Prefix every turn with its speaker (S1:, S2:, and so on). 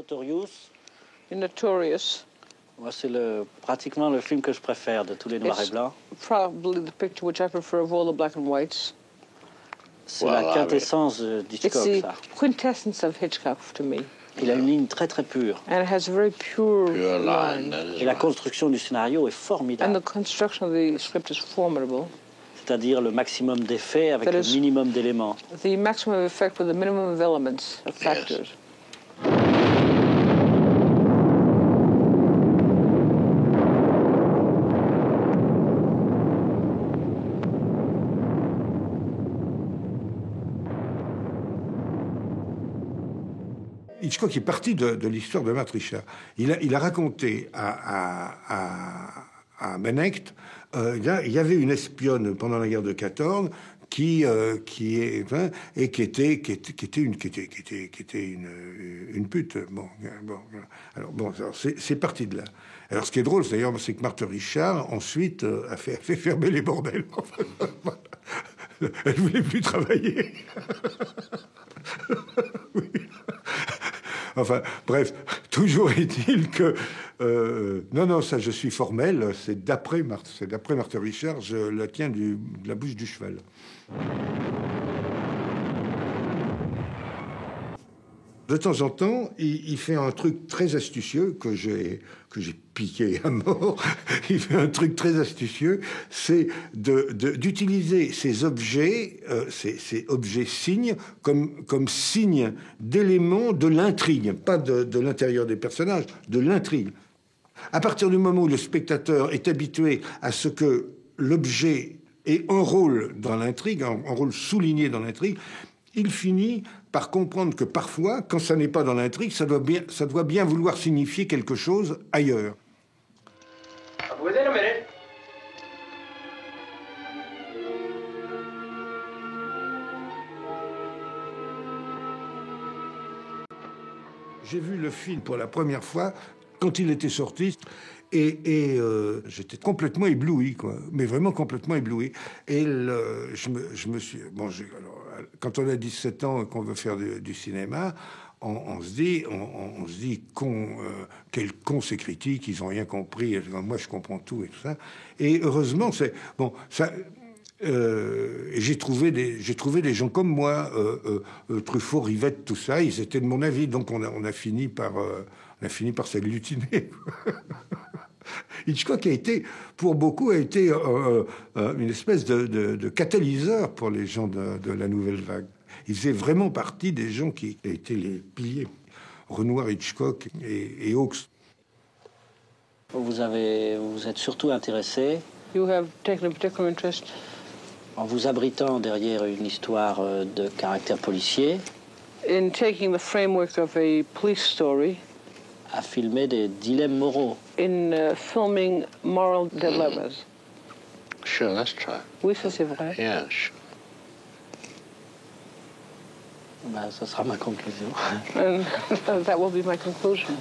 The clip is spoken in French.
S1: Notorious.
S2: Notorious.
S1: Moi, c'est pratiquement le film que je préfère de tous les noirs et blancs.
S2: Probably the picture which I prefer of all the black and whites.
S1: C'est la quintessence d'Hitchcock, ça.
S2: It's the quintessence of Hitchcock to me.
S1: Il a une ligne très très pure.
S2: And it has a very pure line.
S1: Et la construction du scénario est formidable.
S2: And the construction of the script is formidable.
S1: C'est-à-dire le maximum d'effets avec le minimum d'éléments.
S2: The maximum effect with the minimum of elements, of factors.
S3: Hitchcock est parti de l'histoire de Marthe Richard. Il a raconté à Benecht, il y avait une espionne pendant la guerre de 14 qui était une pute. Alors c'est parti de là. Alors ce qui est drôle, d'ailleurs, c'est que Marthe Richard ensuite a fait fermer les bordels. Elle voulait plus travailler. Oui. Enfin, bref, toujours est-il que... non, ça, je suis formel, c'est d'après Marthe Richard, je la tiens de la bouche du cheval. De temps en temps, il fait un truc très astucieux que j'ai piqué à mort. Il fait un truc très astucieux, c'est d'utiliser ces objets, ces objets signes, comme signes d'éléments de l'intrigue, pas de l'intérieur des personnages, de l'intrigue. À partir du moment où le spectateur est habitué à ce que l'objet ait un rôle dans l'intrigue, un rôle souligné dans l'intrigue, il finit par comprendre que parfois, quand ça n'est pas dans l'intrigue, ça doit bien vouloir signifier quelque chose ailleurs.
S4: Within a minute.
S3: J'ai vu le film pour la première fois quand il était sorti. Et j'étais complètement ébloui, quoi. Mais vraiment complètement ébloui. Et je me suis... Bon, alors, quand on a 17 ans et qu'on veut faire du cinéma, on se dit quels cons ces critiques, ils n'ont rien compris. Moi, je comprends tout et tout ça. Et heureusement, c'est... Bon, ça... j'ai trouvé des gens comme moi, Truffaut, Rivette, tout ça, ils étaient de mon avis. Donc, on a fini par s'agglutiner. Hitchcock pour beaucoup, a été une espèce de catalyseur pour les gens de la nouvelle vague. Il faisait vraiment partie des gens qui étaient les piliers. Renoir, Hitchcock et Hawks.
S1: Vous êtes surtout intéressé.
S2: You have taken a particular interest.
S1: En vous abritant derrière une histoire de caractère policier.
S2: In taking the framework of a police story.
S1: À filmer des dilemmes moraux.
S2: In filming moral dilemmas.
S4: Sure, let's try.
S2: Oui, ça c'est vrai.
S4: Yeah, sure.
S1: Ben, ça sera ma conclusion.
S2: And that will be my conclusion.